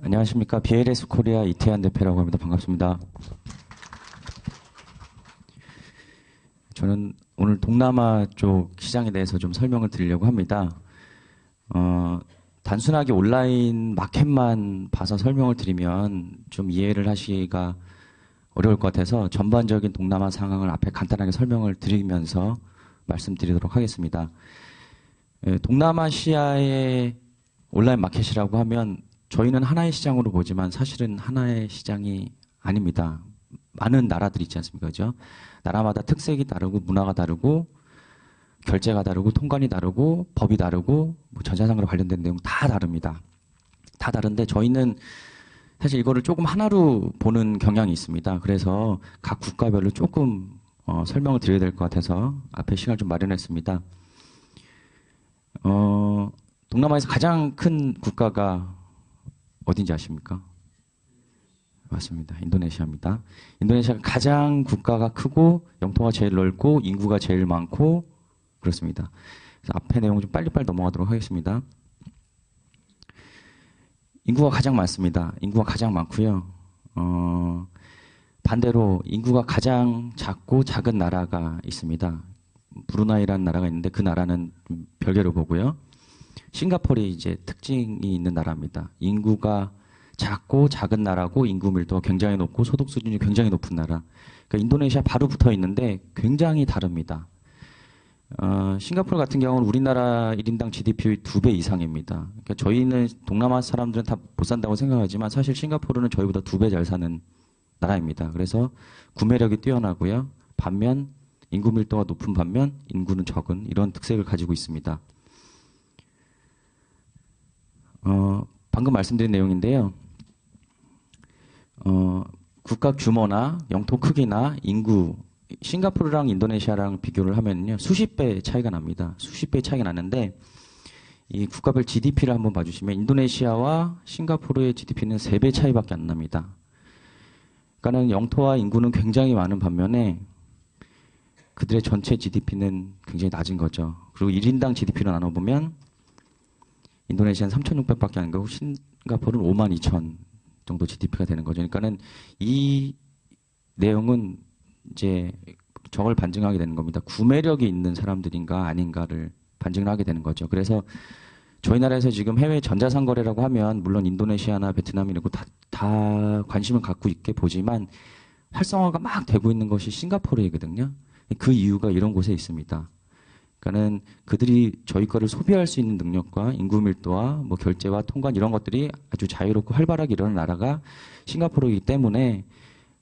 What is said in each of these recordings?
안녕하십니까. BLS 코리아 이태한 대표라고 합니다. 반갑습니다. 저는 오늘 동남아 쪽 시장에 대해서 좀 설명을 드리려고 합니다. 단순하게 온라인 마켓만 봐서 설명을 드리면 좀 이해를 하시기가 어려울 것 같아서 전반적인 동남아 상황을 앞에 간단하게 설명을 드리면서 말씀드리도록 하겠습니다. 동남아시아의 온라인 마켓이라고 하면 저희는 하나의 시장으로 보지만 사실은 하나의 시장이 아닙니다. 많은 나라들이 있지 않습니까? 그죠? 나라마다 특색이 다르고 문화가 다르고 결제가 다르고 통관이 다르고 법이 다르고 뭐 전자상으로 관련된 내용 다 다릅니다. 다 다른데 저희는 사실 이거를 조금 하나로 보는 경향이 있습니다. 그래서 각 국가별로 조금 설명을 드려야 될 것 같아서 앞에 시간을 좀 마련했습니다. 동남아에서 가장 큰 국가가 어딘지 아십니까? 맞습니다. 인도네시아입니다. 인도네시아가 가장 국가가 크고 영토가 제일 넓고 인구가 제일 많고 그렇습니다. 그래서 앞에 내용 좀 빨리빨리 넘어가도록 하겠습니다. 인구가 가장 많습니다. 인구가 가장 많고요. 반대로 인구가 가장 작고 작은 나라가 있습니다. 브루나이라는 나라가 있는데 그 나라는 별개로 보고요. 싱가포르이 이제 특징이 있는 나라입니다. 인구가 작고 작은 나라고 인구 밀도가 굉장히 높고 소득 수준이 굉장히 높은 나라. 그러니까 인도네시아 바로 붙어 있는데 굉장히 다릅니다. 싱가포르 같은 경우는 우리나라 1인당 GDP 2배 이상입니다. 그러니까 저희는 동남아 사람들은 다 못 산다고 생각하지만 사실 싱가포르는 저희보다 2배 잘 사는 나라입니다. 그래서 구매력이 뛰어나고요. 반면 인구 밀도가 높은 반면 인구는 적은 이런 특색을 가지고 있습니다. 방금 말씀드린 내용인데요. 국가 규모나 영토 크기나 인구, 싱가포르랑 인도네시아랑 비교를 하면요. 수십 배 차이가 납니다. 수십 배 차이가 나는데, 이 국가별 GDP를 한번 봐주시면, 인도네시아와 싱가포르의 GDP는 3배 차이밖에 안 납니다. 그러니까는 영토와 인구는 굉장히 많은 반면에, 그들의 전체 GDP는 굉장히 낮은 거죠. 그리고 1인당 GDP로 나눠보면, 인도네시아는 3,600밖에 안 가고 싱가포르는 52,000 정도 GDP가 되는 거죠. 그러니까는 이 내용은 이제 저걸 반증하게 되는 겁니다. 구매력이 있는 사람들인가 아닌가를 반증을 하게 되는 거죠. 그래서 저희 나라에서 지금 해외 전자상거래라고 하면 물론 인도네시아나 베트남 이러고 다 관심을 갖고 있게 보지만 활성화가 막 되고 있는 것이 싱가포르이거든요. 그 이유가 이런 곳에 있습니다. 그러니까는 그들이 저희 거를 소비할 수 있는 능력과 인구 밀도와 뭐 결제와 통관 이런 것들이 아주 자유롭고 활발하게 일어나는 나라가 싱가포르이기 때문에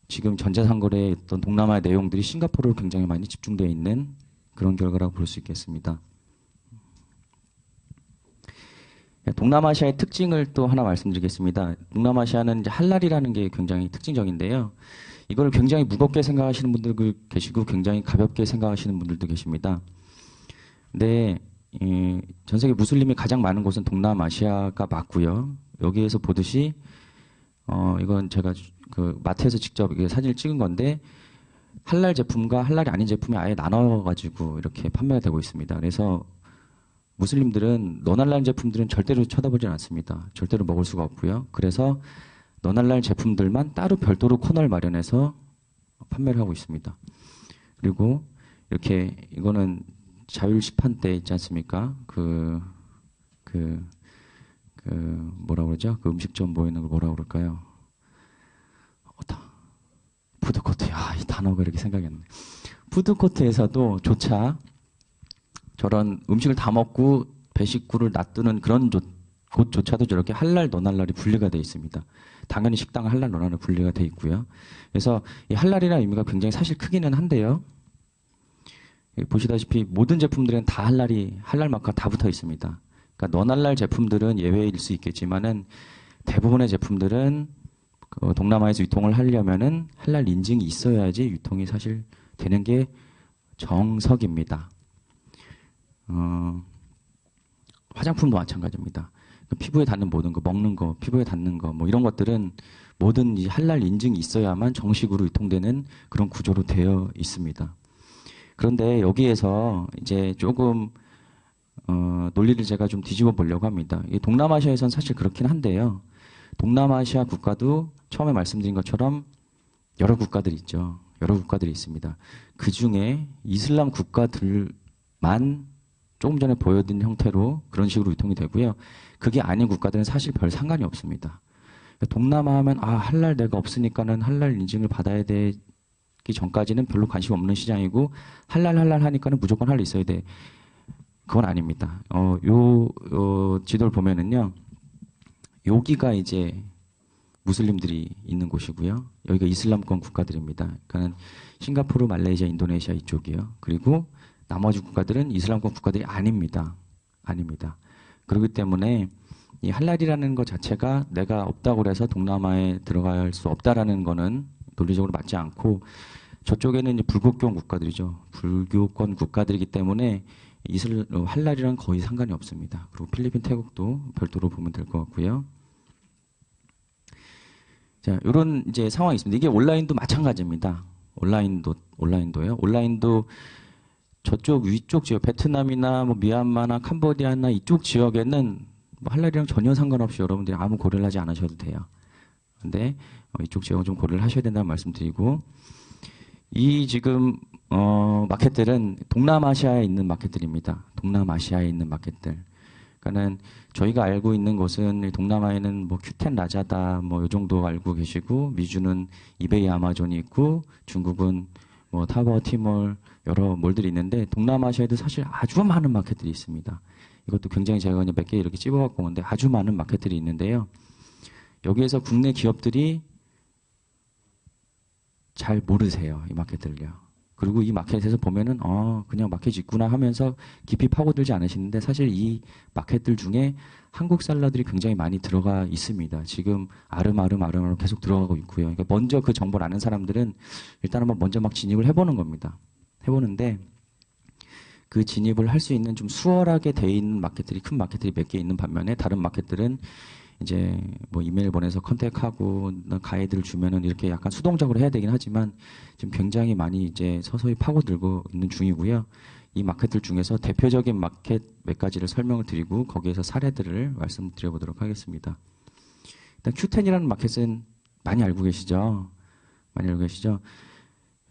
지금 전자상거래의 어떤 동남아의 내용들이 싱가포르로 굉장히 많이 집중되어 있는 그런 결과라고 볼 수 있겠습니다. 동남아시아의 특징을 또 하나 말씀드리겠습니다. 동남아시아는 이제 할랄이라는 게 굉장히 특징적인데요. 이걸 굉장히 무겁게 생각하시는 분들도 계시고 굉장히 가볍게 생각하시는 분들도 계십니다. 근데 전 세계 무슬림이 가장 많은 곳은 동남아시아가 맞고요. 여기에서 보듯이 이건 제가 그 마트에서 직접 사진을 찍은 건데 할랄 제품과 할랄이 아닌 제품이 아예 나눠가지고 이렇게 판매가 되고 있습니다. 그래서 무슬림들은 너날랄 제품들은 절대로 쳐다보지 않습니다. 절대로 먹을 수가 없고요. 그래서 너날랄 제품들만 따로 별도로 코너를 마련해서 판매를 하고 있습니다. 그리고 이렇게 이거는 자율 시판대 있지 않습니까? 뭐라 그러죠? 그 음식점 보이는 걸 뭐라 그럴까요? 푸드코트. 이 단어가 이렇게 생각이 안 나네. 푸드코트에서도 조차 저런 음식을 다 먹고 배식구를 놔두는 그런 곳조차도 저렇게 할랄, 너날랄이 분리가 되어 있습니다. 당연히 식당은 할랄, 너날랄 분리가 되어 있고요. 그래서 이 할랄이라는 의미가 굉장히 사실 크기는 한데요. 보시다시피 모든 제품들은 다 할랄 마크가 다 붙어 있습니다. 그러니까 너날랄 제품들은 예외일 수 있겠지만은 대부분의 제품들은 그 동남아에서 유통을 하려면은 할랄 인증이 있어야지 유통이 사실 되는 게 정석입니다. 화장품도 마찬가지입니다. 피부에 닿는 모든 거, 먹는 거, 피부에 닿는 거, 뭐 이런 것들은 모든 이 할랄 인증이 있어야만 정식으로 유통되는 그런 구조로 되어 있습니다. 그런데 여기에서 이제 조금 논리를 제가 좀 뒤집어 보려고 합니다. 동남아시아에서는 사실 그렇긴 한데요. 동남아시아 국가도 처음에 말씀드린 것처럼 여러 국가들이 있죠. 여러 국가들이 있습니다. 그 중에 이슬람 국가들만 조금 전에 보여드린 형태로 그런 식으로 유통이 되고요. 그게 아닌 국가들은 사실 별 상관이 없습니다. 동남아 하면 할랄 내가 없으니까는 할랄 인증을 받아야 되기 전까지는 별로 관심 없는 시장이고 할랄 하니까는 무조건 할랄 있어야 돼. 그건 아닙니다. 지도를 보면은요. 여기가 이제 무슬림들이 있는 곳이고요. 여기가 이슬람권 국가들입니다. 그러니까 싱가포르, 말레이시아, 인도네시아 이쪽이요. 그리고 나머지 국가들은 이슬람권 국가들이 아닙니다. 아닙니다. 그렇기 때문에 이 할랄이라는 것 자체가 내가 없다고 해서 동남아에 들어갈 수 없다라는 거는 논리적으로 맞지 않고 저쪽에는 이제 불교권 국가들이죠. 불교권 국가들이기 때문에 할랄이랑 거의 상관이 없습니다. 그리고 필리핀, 태국도 별도로 보면 될 것 같고요. 자, 이런 이제 상황이 있습니다. 이게 온라인도 마찬가지입니다. 온라인도요. 온라인도 저쪽 위쪽 지역, 베트남이나 뭐 미얀마나 캄보디아나 이쪽 지역에는 뭐 할랄이랑 전혀 상관없이 여러분들이 아무 고려를 하지 않으셔도 돼요. 근데 이쪽 지역은 좀 고려를 하셔야 된다는 말씀드리고, 이 지금 마켓들은 동남아시아에 있는 마켓들입니다. 동남아시아에 있는 마켓들. 그러니까는 저희가 알고 있는 것은 동남아에는 뭐 큐텐, 라자다 뭐 이 정도 알고 계시고, 미주는 이베이, 아마존이 있고, 중국은 뭐 타버, 티몰 여러 몰들이 있는데 동남아시아에도 사실 아주 많은 마켓들이 있습니다. 이것도 굉장히 제가 그냥 몇 개 이렇게 찝어갖고 오는데 아주 많은 마켓들이 있는데요. 여기에서 국내 기업들이 잘 모르세요. 이 마켓들을요. 그리고 이 마켓에서 보면은 그냥 마켓이 있구나 하면서 깊이 파고들지 않으시는데 사실 이 마켓들 중에 한국 셀러들이 굉장히 많이 들어가 있습니다. 지금 아름아름 계속 들어가고 있고요. 그러니까 먼저 그 정보를 아는 사람들은 일단 한번 먼저 막 진입을 해보는 겁니다. 해보는데 그 진입을 할 수 있는 좀 수월하게 돼 있는 마켓들이, 큰 마켓들이 몇 개 있는 반면에 다른 마켓들은 이제 뭐 이메일 보내서 컨택하고 가이드를 주면은 이렇게 약간 수동적으로 해야 되긴 하지만 지금 굉장히 많이 이제 서서히 파고들고 있는 중이고요. 이 마켓들 중에서 대표적인 마켓 몇 가지를 설명을 드리고 거기에서 사례들을 말씀드려 보도록 하겠습니다. 일단 Q10이라는 마켓은 많이 알고 계시죠? 많이 알고 계시죠?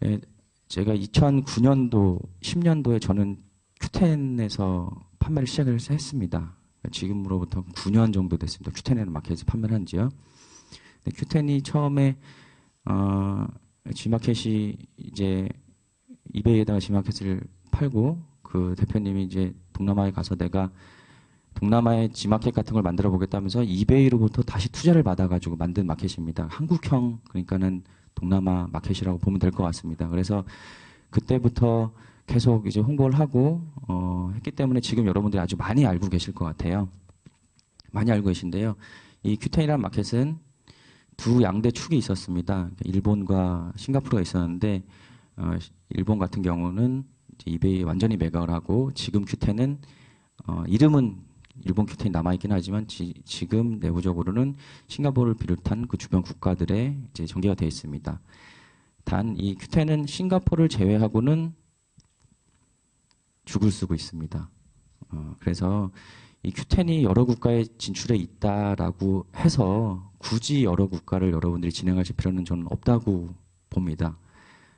예, 제가 2009년도, 10년도에 저는 Q10에서 판매를 시작을 했습니다. 지금으로부터 9년 정도 됐습니다. Q10에는 마켓에서 판매를 한 지요. Q10이 처음에 G마켓이 이제 이베이에다가 G마켓을 팔고 그 대표님이 이제 동남아에 가서 내가 동남아에 G마켓 같은 걸 만들어 보겠다면서 이베이로부터 다시 투자를 받아가지고 만든 마켓입니다. 한국형, 그러니까는 동남아 마켓이라고 보면 될 것 같습니다. 그래서 그때부터 계속 이제 홍보를 하고 했기 때문에 지금 여러분들이 아주 많이 알고 계실 것 같아요. 많이 알고 계신데요. 이 Q10이라는 마켓은 두 양대 축이 있었습니다. 일본과 싱가포르가 있었는데 일본 같은 경우는 이제 이베이 완전히 매각을 하고 지금 Q10은 이름은 일본 Q10이 남아있긴 하지만 지금 내부적으로는 싱가포르를 비롯한 그 주변 국가들에 이제 전개가 되어 있습니다. 단 이 Q10은 싱가포르를 제외하고는 죽을 쓰고 있습니다. 그래서 이 Q10이 여러 국가에 진출해 있다라고 해서 굳이 여러 국가를 여러분들이 진행하실 필요는 저는 없다고 봅니다.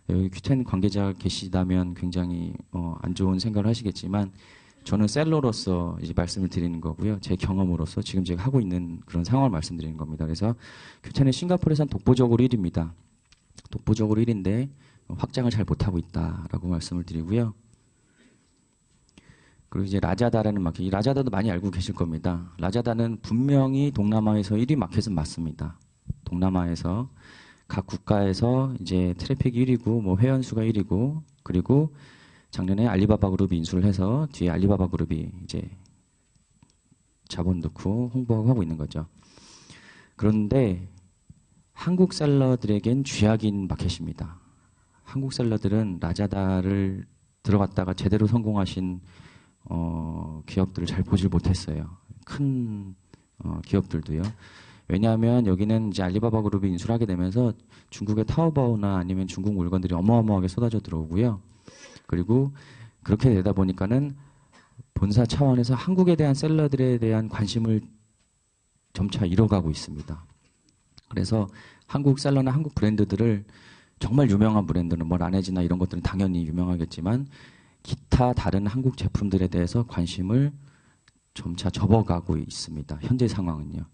여기 Q10 관계자 계시다면 굉장히 안 좋은 생각을 하시겠지만 저는 셀러로서 이제 말씀을 드리는 거고요. 제 경험으로서 지금 제가 하고 있는 그런 상황을 말씀드리는 겁니다. 그래서 Q10은 싱가포르에선 독보적으로 1위입니다. 독보적으로 1위인데 확장을 잘 못하고 있다라고 말씀을 드리고요. 그리고 이제 라자다라는 마켓, 이 라자다도 많이 알고 계실 겁니다. 라자다는 분명히 동남아에서 1위 마켓은 맞습니다. 동남아에서 각 국가에서 이제 트래픽이 1위고 뭐 회원수가 1위고 그리고 작년에 알리바바 그룹이 인수를 해서 뒤에 알리바바 그룹이 이제 자본 넣고 홍보하고 있는 거죠. 그런데 한국 셀러들에겐 쥐약인 마켓입니다. 한국 셀러들은 라자다를 들어갔다가 제대로 성공하신 기업들을 잘 보질 못했어요. 큰 기업들도요. 왜냐하면 여기는 이제 알리바바 그룹이 인수를 하게 되면서 중국의 타오바오나 아니면 중국 물건들이 어마어마하게 쏟아져 들어오고요. 그리고 그렇게 되다 보니까는 본사 차원에서 한국에 대한 셀러들에 대한 관심을 점차 잃어가고 있습니다. 그래서 한국 셀러나 한국 브랜드들을 정말 유명한 브랜드는 뭐 라네즈나 이런 것들은 당연히 유명하겠지만 기타 다른 한국 제품들에 대해서 관심을 점차 접어가고 있습니다. 현재 상황은요.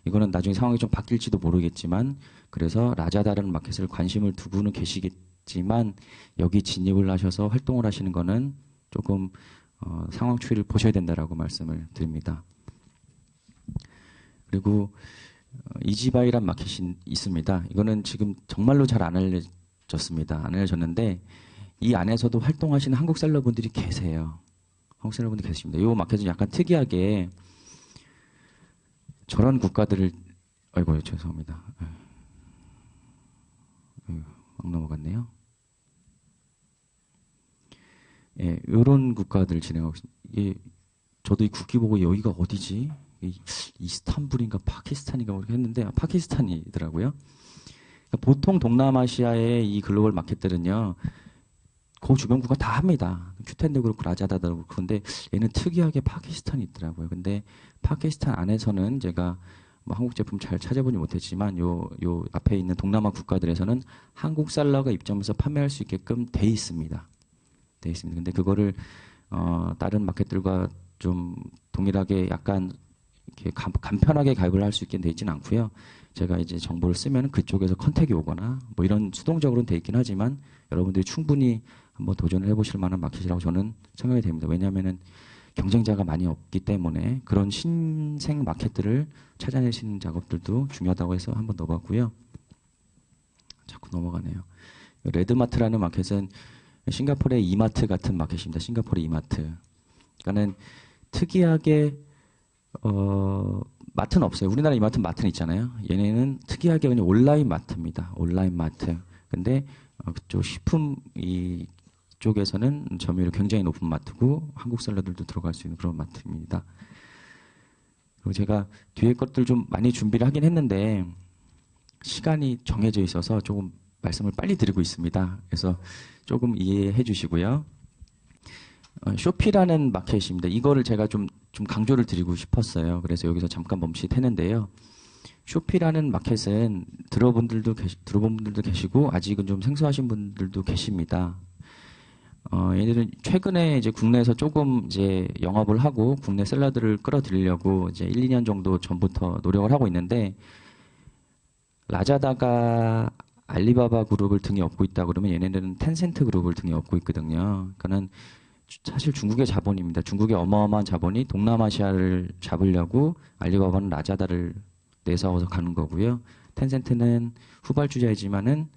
이거는 나중에 상황이 좀 바뀔지도 모르겠지만 그래서 라자다라는 마켓을 관심을 두고는 계시겠지만 여기 진입을 하셔서 활동을 하시는 거는 조금 상황 추이를 보셔야 된다라고 말씀을 드립니다. 그리고 이지바이란 마켓이 있습니다. 이거는 지금 정말로 잘 안 알려졌습니다. 안 알려졌는데 이 안에서도 활동하시는 한국 셀러분들이 계세요. 한국 셀러분들이 계십니다. 이 마켓은 약간 특이하게 저런 국가들을 아이고 죄송합니다. 막 넘어갔네요. 예, 이런 국가들 진행하고 있습니다. 이게 저도 이 국기 보고 여기가 어디지? 이스탄불인가 파키스탄인가 했는데 파키스탄이더라고요. 그러니까 보통 동남아시아의 이 글로벌 마켓들은요. 그 주변 국가 다 합니다. 큐텐도 그렇고 라자다도 그렇고. 그런데 얘는 특이하게 파키스탄이 있더라고요. 근데 파키스탄 안에서는 제가 뭐 한국 제품 잘 찾아보지 못했지만 요 앞에 있는 동남아 국가들에서는 한국 셀러가 입점해서 판매할 수 있게끔 돼 있습니다. 돼 있습니다. 근데 그거를 다른 마켓들과 좀 동일하게 약간 이렇게 간편하게 가입을 할 수 있게 돼 있지는 않고요. 제가 이제 정보를 쓰면 그쪽에서 컨택이 오거나 뭐 이런 수동적으로는 돼 있긴 하지만 여러분들이 충분히 한번 도전을 해보실 만한 마켓이라고 저는 생각이 됩니다. 왜냐하면은 경쟁자가 많이 없기 때문에 그런 신생 마켓들을 찾아내시는 작업들도 중요하다고 해서 한번 넣어봤고요. 자꾸 넘어가네요. 레드마트라는 마켓은 싱가포르의 이마트 같은 마켓입니다. 싱가포르 이마트. 그러니까는 특이하게 마트는 없어요. 우리나라 이마트는 마트는 있잖아요. 얘네는 특이하게 그냥 온라인 마트입니다. 온라인 마트. 근데 그쪽 식품 이쪽에서는 점유율이 굉장히 높은 마트고 한국 셀러들도 들어갈 수 있는 그런 마트입니다. 그리고 제가 뒤에 것들 좀 많이 준비를 하긴 했는데 시간이 정해져 있어서 조금 말씀을 빨리 드리고 있습니다. 그래서 조금 이해해 주시고요. 쇼피라는 마켓입니다. 이거를 제가 좀 강조를 드리고 싶었어요. 그래서 여기서 잠깐 멈칫했는데요. 쇼피라는 마켓은 들어본 분들도 계시고 아직은 좀 생소하신 분들도 계십니다. 얘들은 최근에 이제 국내에서 조금 이제 영업을 하고 국내 셀러들을 끌어들이려고 이제 1, 2년 정도 전부터 노력을 하고 있는데 라자다가 알리바바 그룹을 등에 업고 있다 그러면 얘네들은 텐센트 그룹을 등에 업고 있거든요. 그러니까는 사실 중국의 자본입니다. 중국의 어마어마한 자본이 동남아시아를 잡으려고 알리바바는 라자다를 내세워서 가는 거고요. 텐센트는 후발주자이지만은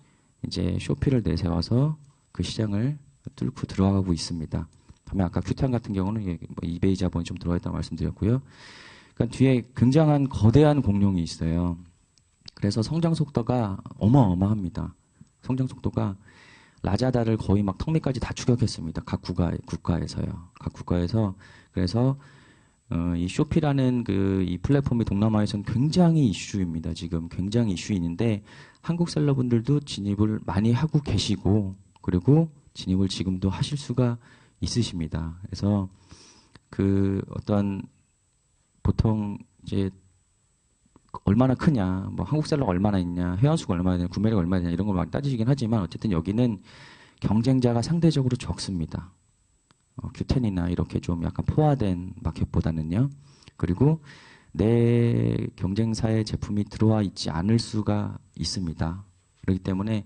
이제 쇼피를 내세워서 그 시장을 뚫고 들어가고 있습니다. 다음에 아까 큐탄 같은 경우는 뭐 이베이 자본이 좀 들어가 있다고 말씀드렸고요. 그러니까 뒤에 굉장한 거대한 공룡이 있어요. 그래서 성장 속도가 어마어마합니다. 성장 속도가 라자다를 거의 막 턱 밑까지 다 추격했습니다. 각 국가에서요. 각 국가에서 그래서 이 쇼피라는 이 플랫폼이 동남아에서는 굉장히 이슈입니다. 지금 굉장히 이슈인데 한국 셀러분들도 진입을 많이 하고 계시고 그리고 진입을 지금도 하실 수가 있으십니다. 그래서 어떤 보통 이제 얼마나 크냐, 뭐 한국 셀러가 얼마나 있냐, 회원수가 얼마나 되냐, 구매료가 얼마나 되냐 이런 걸 막 따지시긴 하지만 어쨌든 여기는 경쟁자가 상대적으로 적습니다. 큐텐이나 이렇게 좀 약간 포화된 마켓보다는요. 그리고 내 경쟁사의 제품이 들어와 있지 않을 수가 있습니다. 그렇기 때문에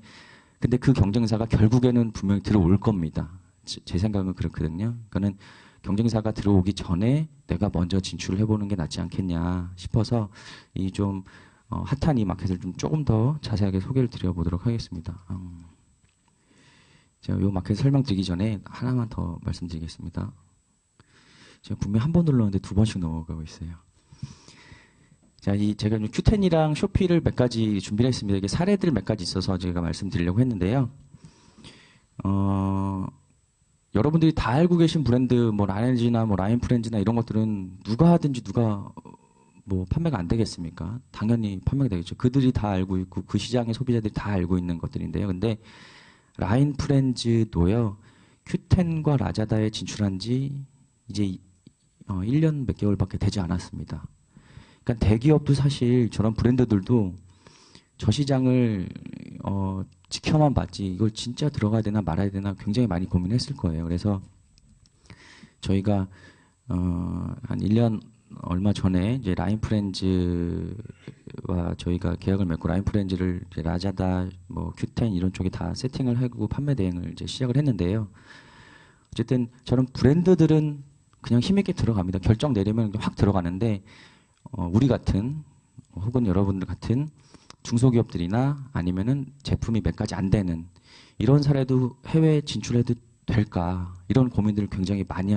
근데 그 경쟁사가 결국에는 분명히 들어올 겁니다. 제 생각은 그렇거든요. 그러니까는 경쟁사가 들어오기 전에 내가 먼저 진출을 해보는 게 낫지 않겠냐 싶어서 이 좀 핫한 이 마켓을 좀 조금 더 자세하게 소개를 드려보도록 하겠습니다. 제가 이 마켓 설명드리기 전에 하나만 더 말씀드리겠습니다. 제가 분명히 한 번 눌렀는데 두 번씩 넘어가고 있어요. 자, 제가 큐텐이랑 쇼피를 몇 가지 준비를 했습니다. 이게 사례들 몇 가지 있어서 제가 말씀드리려고 했는데요. 여러분들이 다 알고 계신 브랜드, 뭐 라렌지나 뭐 라인프렌즈나 이런 것들은 누가 하든지 누가 뭐 판매가 안 되겠습니까? 당연히 판매가 되겠죠. 그들이 다 알고 있고 그 시장의 소비자들이 다 알고 있는 것들인데요. 근데 라인프렌즈도요. 큐텐과 라자다에 진출한 지 이제 1년 몇 개월밖에 되지 않았습니다. 그러니까 대기업도 사실 저런 브랜드들도 저 시장을 지켜만 봤지 이걸 진짜 들어가야 되나 말아야 되나 굉장히 많이 고민했을 거예요. 그래서 저희가 한 1년 얼마 전에 이제 라인프렌즈와 저희가 계약을 맺고 라인프렌즈를 이제 라자다, 뭐 큐텐 이런 쪽에 다 세팅을 하고 판매 대행을 이제 시작을 했는데요. 어쨌든 저런 브랜드들은 그냥 힘있게 들어갑니다. 결정 내리면 확 들어가는데 우리 같은 혹은 여러분들 같은 중소기업들이나 아니면은 제품이 몇 가지 안 되는 이런 사례도 해외 진출해도 될까 이런 고민들을 굉장히 많이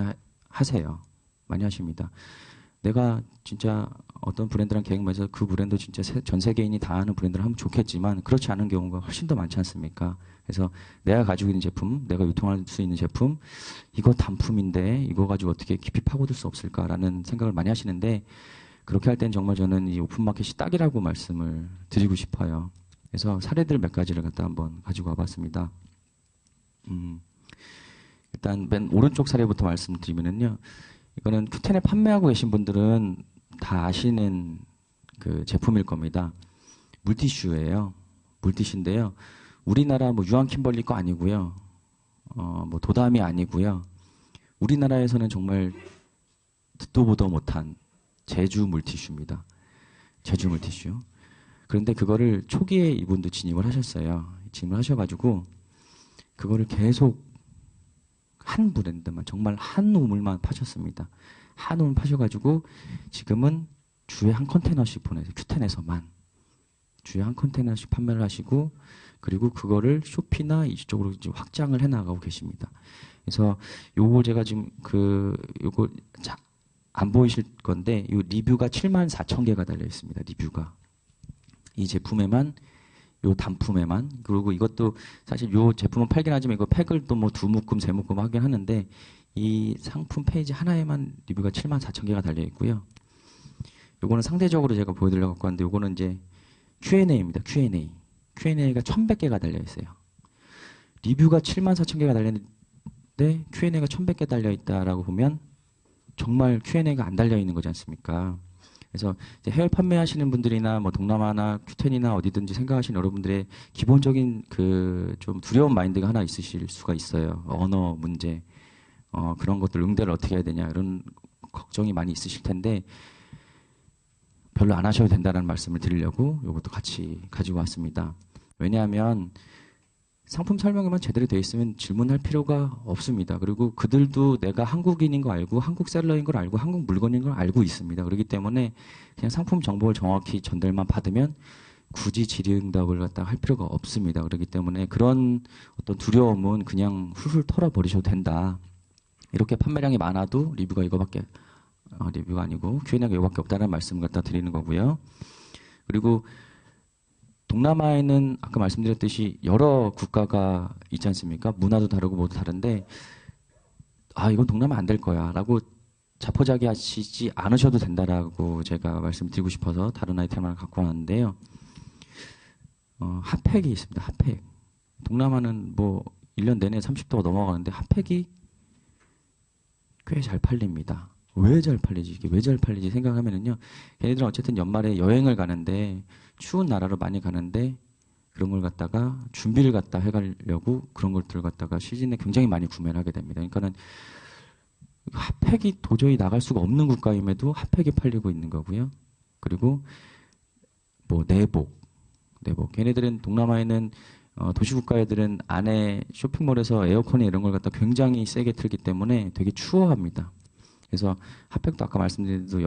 하세요. 많이 하십니다. 내가 진짜 어떤 브랜드랑 계획 맺어서 그 브랜드 진짜 전 세계인이 다 아는 브랜드를 하면 좋겠지만 그렇지 않은 경우가 훨씬 더 많지 않습니까? 그래서 내가 가지고 있는 제품, 내가 유통할 수 있는 제품, 이거 단품인데 이거 가지고 어떻게 깊이 파고들 수 없을까라는 생각을 많이 하시는데 그렇게 할 땐 정말 저는 이 오픈마켓이 딱이라고 말씀을 드리고 싶어요. 그래서 사례들 몇 가지를 갖다 한번 가지고 와봤습니다. 일단 맨 오른쪽 사례부터 말씀드리면은요. 이거는 큐텐에 판매하고 계신 분들은 다 아시는 그 제품일 겁니다. 물티슈예요. 물티슈인데요. 우리나라 뭐 유한킴벌리 거 아니고요. 뭐 도담이 아니고요. 우리나라에서는 정말 듣도 보도 못한 제주 물티슈입니다. 제주 물티슈. 그런데 그거를 초기에 이분도 진입을 하셨어요. 진입을 하셔가지고 그거를 계속 한 브랜드만 정말 한 우물만 파셨습니다. 한 우물 파셔가지고 지금은 주에 한 컨테이너씩 보내서 큐텐에서만 주에 한 컨테이너씩 판매를 하시고 그리고 그거를 쇼피나 이쪽으로 이제 확장을 해나가고 계십니다. 그래서 요거 제가 지금 요거 안 보이실 건데 요 리뷰가 74,000개가 달려 있습니다. 리뷰가 이 제품에만 요 단품에만 그리고 이것도 사실 요 제품은 팔긴 하지만 이거 팩을 또 뭐 두 묶음 세 묶음 하긴 하는데 이 상품 페이지 하나에만 리뷰가 74,000개가 달려 있고요. 요거는 상대적으로 제가 보여드리려고 갖고 왔는데 요거는 이제 Q&A입니다. Q&A가 1,100개가 달려 있어요. 리뷰가 74,000개가 달려 있는데 Q&A가 1,100개 달려 있다라고 보면 정말 Q&A가 안 달려 있는 거지 않습니까? 그래서 이제 해외 판매하시는 분들이나 뭐 동남아나 큐텐이나 어디든지 생각하시는 여러분들의 기본적인 그 좀 두려운 마인드가 하나 있으실 수가 있어요. 언어 문제, 그런 것들 응대를 어떻게 해야 되냐 이런 걱정이 많이 있으실 텐데 별로 안 하셔도 된다는 말씀을 드리려고 이것도 같이 가지고 왔습니다. 왜냐하면 상품 설명에만 제대로 되어 있으면 질문할 필요가 없습니다. 그리고 그들도 내가 한국인인 거 알고 한국 셀러인 걸 알고 한국 물건인 걸 알고 있습니다. 그렇기 때문에 그냥 상품 정보를 정확히 전달만 받으면 굳이 질의응답을 갖다가 할 필요가 없습니다. 그렇기 때문에 그런 어떤 두려움은 그냥 훌훌 털어버리셔도 된다. 이렇게 판매량이 많아도 리뷰가 이거밖에 리뷰가 아니고 Q&A가 이거밖에 없다는 말씀을 갖다 드리는 거고요. 그리고 동남아에는 아까 말씀드렸듯이 여러 국가가 있지 않습니까? 문화도 다르고 모두 다른데 이건 동남아 안 될 거야 라고 자포자기 하시지 않으셔도 된다라고 제가 말씀드리고 싶어서 다른 아이템 하나 갖고 왔는데요. 핫팩이 있습니다. 핫팩. 동남아는 뭐 1년 내내 30도가 넘어가는데 핫팩이 꽤 잘 팔립니다. 왜 잘 팔리지? 이게 왜 잘 팔리지 생각하면은요. 걔네들은 어쨌든 연말에 여행을 가는데 추운 나라로 많이 가는데 그런 걸 갖다가 준비를 갖다 해가려고 그런 것들을 갖다가 시즌에 굉장히 많이 구매를 하게 됩니다. 그러니까는 핫팩이 도저히 나갈 수가 없는 국가임에도 핫팩이 팔리고 있는 거고요. 그리고 뭐 내복. 걔네들은 동남아에는 도시국가 애들은 안에 쇼핑몰에서 에어컨이 이런 걸 갖다 굉장히 세게 틀기 때문에 되게 추워합니다. 그래서 핫팩도 아까 말씀드린 대로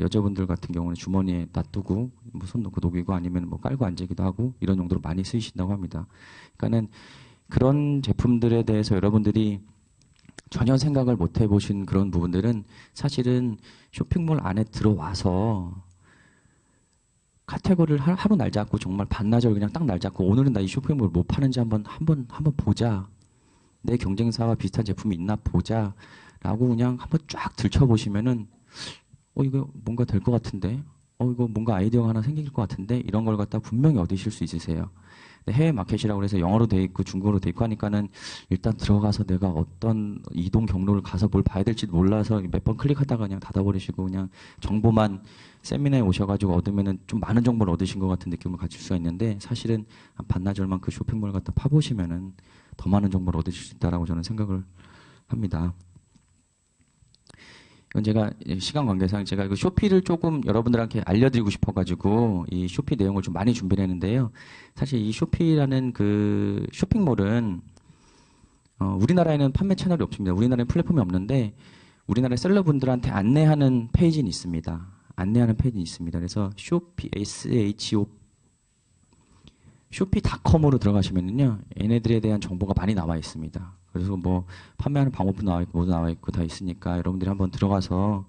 여자분들 같은 경우는 주머니에 놔두고 뭐 손 놓고 녹이고 아니면 뭐 깔고 앉기도 하고 이런 용도로 많이 쓰이신다고 합니다. 그러니까는 그런 제품들에 대해서 여러분들이 전혀 생각을 못 해보신 그런 부분들은 사실은 쇼핑몰 안에 들어와서 카테고리를 하루 날 잡고 정말 반나절 그냥 딱 날 잡고 오늘은 나 이 쇼핑몰 뭐 파는지 한번 보자. 내 경쟁사와 비슷한 제품이 있나 보자. 라고 그냥 한번 쫙 들춰보시면은 이거 뭔가 될 것 같은데 이거 뭔가 아이디어가 하나 생길 것 같은데 이런 걸 갖다 분명히 얻으실 수 있으세요. 근데 해외 마켓이라고 해서 영어로 돼 있고 중국어로 돼 있고 하니까는 일단 들어가서 내가 어떤 이동 경로를 가서 뭘 봐야 될지 몰라서 몇 번 클릭하다가 그냥 닫아버리시고 그냥 정보만 세미나에 오셔가지고 얻으면은 좀 많은 정보를 얻으신 것 같은 느낌을 가질 수가 있는데 사실은 한 반나절만 그 쇼핑몰 갖다 파보시면은 더 많은 정보를 얻으실 수 있다라고 저는 생각을 합니다. 이건 제가 시간 관계상 제가 이거 쇼피를 조금 여러분들한테 알려드리고 싶어가지고 이 쇼피 내용을 좀 많이 준비를 했는데요. 사실 이 쇼피라는 그 쇼핑몰은 우리나라에는 판매 채널이 없습니다. 우리나라에 플랫폼이 없는데 우리나라 셀러분들한테 안내하는 페이지는 있습니다. 안내하는 페이지는 있습니다. 그래서 쇼피 SHO 쇼피닷컴으로 들어가시면은요, 얘네들에 대한 정보가 많이 나와 있습니다. 그래서 뭐 판매하는 방법도 나와 있고 모두 나와 있고 다 있으니까 여러분들이 한번 들어가서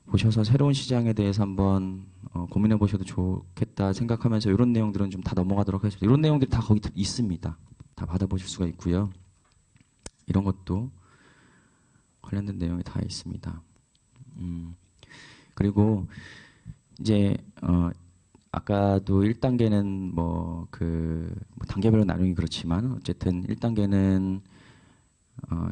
보셔서 새로운 시장에 대해서 한번 고민해 보셔도 좋겠다 생각하면서 이런 내용들은 좀 다 넘어가도록 하겠습니다. 이런 내용들이 다 거기 있습니다. 다 받아보실 수가 있고요. 이런 것도 관련된 내용이 다 있습니다. 그리고 이제 아까도 1단계는 뭐 단계별로 나누기 그렇지만 어쨌든 1단계는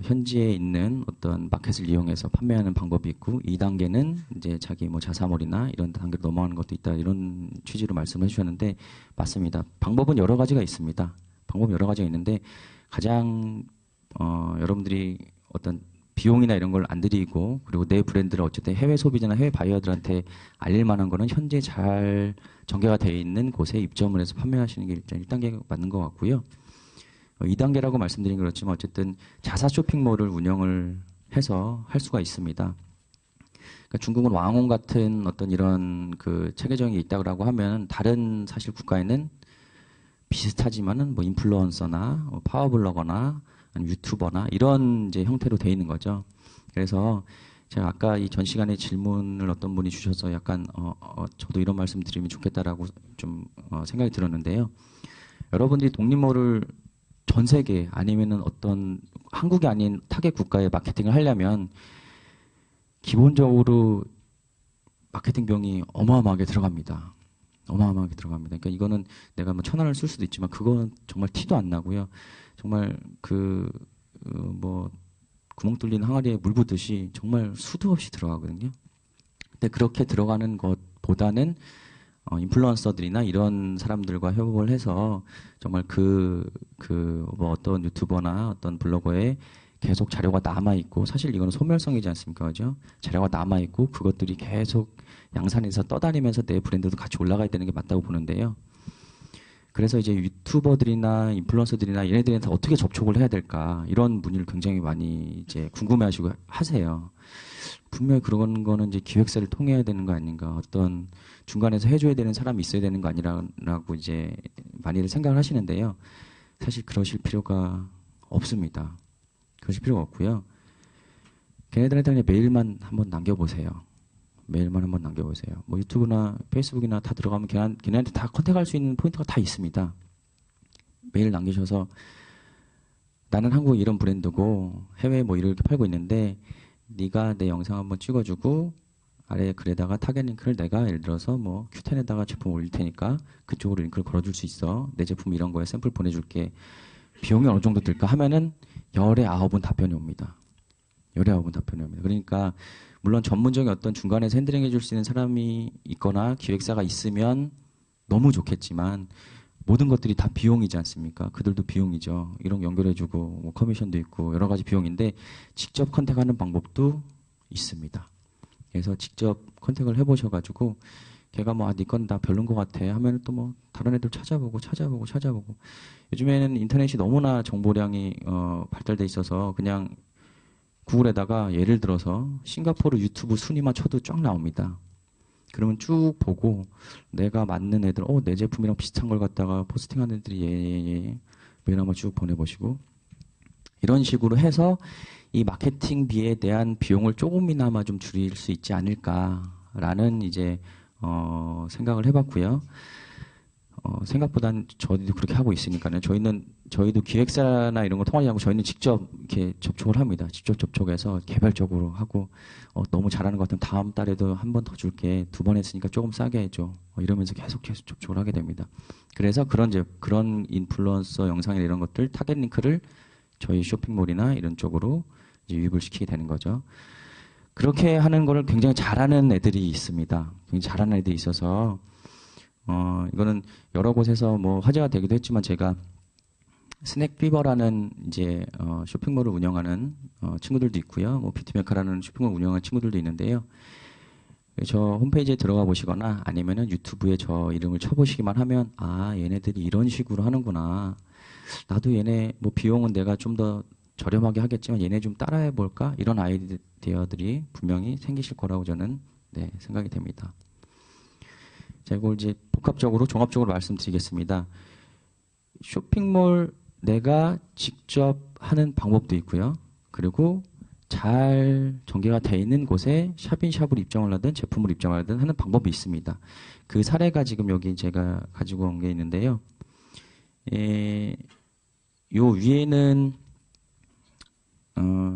현지에 있는 어떤 마켓을 이용해서 판매하는 방법이 있고 2단계는 이제 자기 뭐 자사몰이나 이런 단계로 넘어가는 것도 있다 이런 취지로 말씀해 주셨는데 맞습니다. 방법은 여러 가지가 있습니다. 방법은 여러 가지가 있는데 가장 여러분들이 어떤 비용이나 이런 걸 안 들이고 그리고 내 브랜드를 어쨌든 해외 소비자나 해외 바이어들한테 알릴 만한 거는 현재 잘 전개가 되어 있는 곳에 입점을 해서 판매하시는 게 일단 1단계가 맞는 것 같고요. 2단계라고 말씀드린 건 그렇지만 어쨌든 자사 쇼핑몰을 운영을 해서 할 수가 있습니다. 그러니까 중국은 왕원 같은 어떤 이런 그 체계적인 게 있다고 하면 다른 사실 국가에는 비슷하지만은 뭐 인플루언서나 파워블로거나 아니면 유튜버나 이런 이제 형태로 돼 있는 거죠. 그래서 제가 아까 이 전 시간에 질문을 어떤 분이 주셔서 약간 저도 이런 말씀 드리면 좋겠다라고 좀 생각이 들었는데요. 여러분들이 독립몰을 전 세계 아니면은 어떤 한국이 아닌 타겟 국가에 마케팅을 하려면 기본적으로 마케팅 비용이 어마어마하게 들어갑니다. 어마어마하게 들어갑니다. 그러니까 이거는 내가 뭐 1,000원을 쓸 수도 있지만 그건 정말 티도 안 나고요. 정말 뭐 구멍 뚫린 항아리에 물 붓듯이 정말 수도 없이 들어가거든요. 근데 그렇게 들어가는 것보다는 인플루언서들이나 이런 사람들과 협업을 해서 정말 뭐 어떤 유튜버나 어떤 블로거에 계속 자료가 남아있고, 사실 이거는 소멸성이지 않습니까? 그죠? 자료가 남아있고, 그것들이 계속 양산에서 떠다니면서 내 브랜드도 같이 올라가야 되는 게 맞다고 보는데요. 그래서 이제 유튜버들이나 인플루언서들이나 얘네들한테 어떻게 접촉을 해야 될까, 이런 문의를 굉장히 많이 이제 궁금해 하시고 하세요. 분명히 그런 거는 이제 기획사를 통해야 되는 거 아닌가, 어떤 중간에서 해줘야 되는 사람이 있어야 되는 거 아니라고 이제 많이들 생각을 하시는데요. 사실 그러실 필요가 없습니다. 그러실 필요가 없고요. 걔네들한테 그냥 메일만 한번 남겨보세요. 메일만 한번 남겨보세요. 뭐 유튜브나 페이스북이나 다 들어가면 걔네한테 다 컨택할 수 있는 포인트가 다 있습니다. 메일 남기셔서 나는 한국 이런 브랜드고 해외에 뭐 이렇게 팔고 있는데 네가 내 영상 한번 찍어주고 아래 글에다가 타겟 링크를 내가 예를 들어서 뭐 Q10에다가 제품 올릴 테니까 그쪽으로 링크를 걸어줄 수 있어. 내 제품 이런 거에 샘플 보내줄게. 비용이 어느 정도 들까 하면은 열의 9은 답변이 옵니다. 열의 9은 답변이 옵니다. 그러니까 물론 전문적인 어떤 중간에서 핸들링 해줄 수 있는 사람이 있거나 기획사가 있으면 너무 좋겠지만 모든 것들이 다 비용이지 않습니까? 그들도 비용이죠. 이런 거 연결해주고 뭐 커미션도 있고 여러 가지 비용인데 직접 컨택하는 방법도 있습니다. 그래서 직접 컨택을 해보셔가지고 걔가 뭐 네 건 다 별론 것 같아 하면 또 뭐 다른 애들 찾아보고 요즘에는 인터넷이 너무나 정보량이 발달돼 있어서 그냥 구글에다가 예를 들어서 싱가포르 유튜브 순위만 쳐도 쫙 나옵니다. 그러면 쭉 보고 내가 맞는 애들, 내 제품이랑 비슷한 걸 갖다가 포스팅하는 애들이 메일 한번 쭉 보내보시고 이런 식으로 해서 이 마케팅비에 대한 비용을 조금이나마 좀 줄일 수 있지 않을까라는 이제 생각을 해봤고요. 생각보다는 저희도 그렇게 하고 있으니까요. 저희는 저희도 기획사나 이런 거 통하지 않고 저희는 직접 이렇게 접촉을 합니다. 직접 접촉해서 개별적으로 하고 너무 잘하는 것 같으면 다음 달에도 한 번 더 줄게. 2번 했으니까 조금 싸게 해줘. 이러면서 계속 접촉을 하게 됩니다. 그래서 그런 인플루언서 영상이나 이런 것들 타겟 링크를 저희 쇼핑몰이나 이런 쪽으로 이제 유입을 시키게 되는 거죠. 그렇게 하는 거를 굉장히 잘하는 애들이 있습니다. 굉장히 잘하는 애들이 있어서 이거는 여러 곳에서 뭐 화제가 되기도 했지만 제가 스낵피버라는 이제 쇼핑몰을 운영하는 친구들도 있고요. 뭐 비트메카라는 쇼핑몰을 운영하는 친구들도 있는데요. 저 홈페이지에 들어가 보시거나 아니면은 유튜브에 저 이름을 쳐보시기만 하면 아 얘네들이 이런 식으로 하는구나. 나도 얘네 뭐 비용은 내가 좀 더 저렴하게 하겠지만 얘네 좀 따라해 볼까? 이런 아이디어들이 분명히 생기실 거라고 저는 생각이 됩니다. 자, 이걸 이제 복합적으로 종합적으로 말씀드리겠습니다. 쇼핑몰 내가 직접 하는 방법도 있고요. 그리고 잘 전개가 되어 있는 곳에 샵인샵을 입점을 하든 제품을 입점을 하든 하는 방법이 있습니다. 그 사례가 지금 여기 제가 가지고 온 게 있는데요. 요 위에는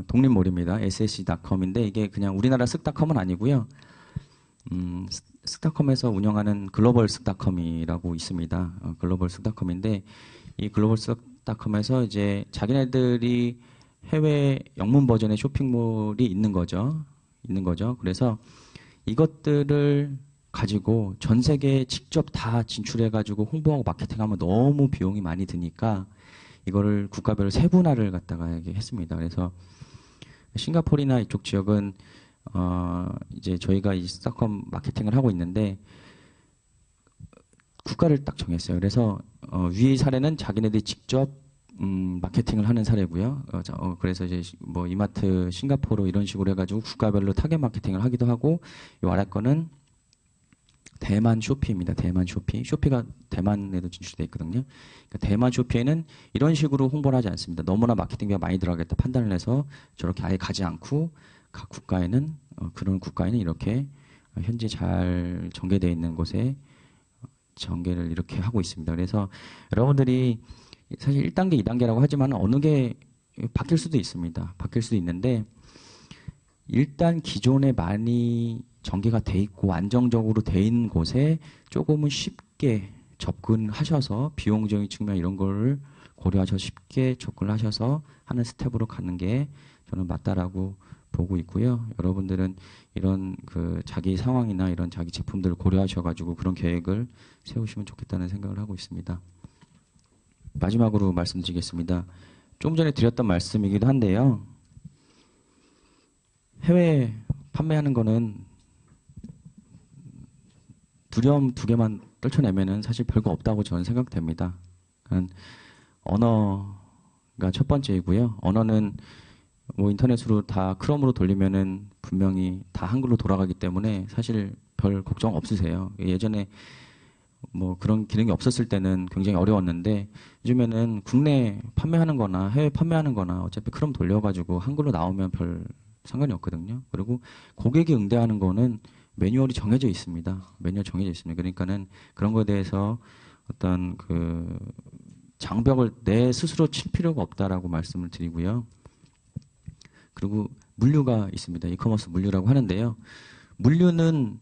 독립몰입니다. ssc.com인데 이게 그냥 우리나라 쓱닷컴은 아니고요. 쓱닷컴에서 운영하는 글로벌 쓱닷컴이라고 있습니다. 글로벌 쓱닷컴인데 이 글로벌 쓱닷컴에서 이제 자기네들이 해외 영문 버전의 쇼핑몰이 있는 거죠. 그래서 이것들을 가지고 전 세계에 직접 다 진출해가지고 홍보하고 마케팅하면 너무 비용이 많이 드니까 이거를 국가별 세분화를 갖다가 했습니다. 그래서 싱가포르나 이쪽 지역은 이제 저희가 이 쓱닷컴 마케팅을 하고 있는데 국가를 딱 정했어요. 그래서 위의 사례는 자기네들이 직접 마케팅을 하는 사례고요. 그래서 이제 뭐 이마트 싱가포르 이런 식으로 해가지고 국가별로 타겟 마케팅을 하기도 하고 이 아래 거는 대만 쇼피입니다. 대만 쇼피. 쇼피가 대만에도 진출되어 있거든요. 그러니까 대만 쇼피에는 이런 식으로 홍보를 하지 않습니다. 너무나 마케팅비가 많이 들어가겠다 판단을 해서 저렇게 아예 가지 않고 각 국가에는 그런 국가에는 이렇게 현재 잘 전개되어 있는 곳에 전개를 이렇게 하고 있습니다. 그래서 여러분들이 사실 1단계, 2단계라고 하지만 어느 게 바뀔 수도 있습니다. 바뀔 수도 있는데 일단 기존에 많이 전개가 돼 있고 안정적으로 돼 있는 곳에 조금은 쉽게 접근하셔서 비용적인 측면 이런 거를 고려하셔서 쉽게 접근하셔서 하는 스텝으로 가는 게 저는 맞다라고 보고 있고요. 여러분들은 이런 그 자기 상황이나 이런 자기 제품들을 고려하셔가지고 그런 계획을 세우시면 좋겠다는 생각을 하고 있습니다. 마지막으로 말씀드리겠습니다. 조금 전에 드렸던 말씀이기도 한데요. 해외 판매하는 거는 두려움 2개만 떨쳐내면은 사실 별거 없다고 저는 생각됩니다. 그러니까 언어가 첫 번째이고요. 언어는 뭐 인터넷으로 다 크롬으로 돌리면은 분명히 다 한글로 돌아가기 때문에 사실 별 걱정 없으세요. 예전에 뭐 그런 기능이 없었을 때는 굉장히 어려웠는데 요즘에는 국내 판매하는 거나 해외 판매하는 거나 어차피 크롬 돌려가지고 한글로 나오면 별 상관이 없거든요. 그리고 고객이 응대하는 거는 매뉴얼이 정해져 있습니다. 매뉴얼 정해져 있습니다. 그러니까는 그런 거에 대해서 어떤 그 장벽을 내 스스로 칠 필요가 없다라고 말씀을 드리고요. 그리고 물류가 있습니다. 이커머스 물류라고 하는데요. 물류는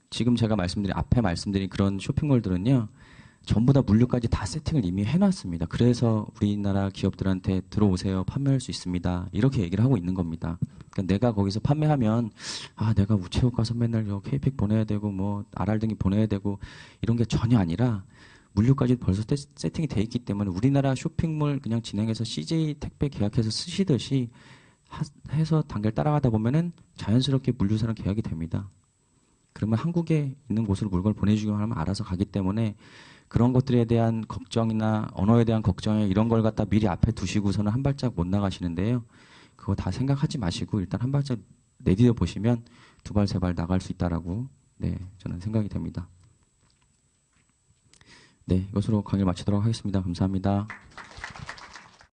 지금 제가 앞에 말씀드린 그런 쇼핑몰들은요. 전부 다 물류까지 다 세팅을 이미 해놨습니다. 그래서 우리나라 기업들한테 들어오세요. 판매할 수 있습니다. 이렇게 얘기를 하고 있는 겁니다. 그러니까 내가 거기서 판매하면 내가 우체국 가서 맨날 K팩 보내야 되고 뭐 RR 등이 보내야 되고 이런 게 전혀 아니라 물류까지 벌써 세팅이 돼 있기 때문에 우리나라 쇼핑몰 그냥 진행해서 CJ 택배 계약해서 쓰시듯이 해서 단계를 따라가다 보면은 자연스럽게 물류사랑 계약이 됩니다. 그러면 한국에 있는 곳으로 물건을 보내주기만 하면 알아서 가기 때문에 그런 것들에 대한 걱정이나 언어에 대한 걱정에 이런 걸 갖다 미리 앞에 두시고서는 한 발짝 못 나가시는데요. 그거 다 생각하지 마시고 일단 한 발짝 내디뎌 보시면 2발, 3발 나갈 수 있다라고 저는 생각이 됩니다. 이것으로 강의를 마치도록 하겠습니다. 감사합니다.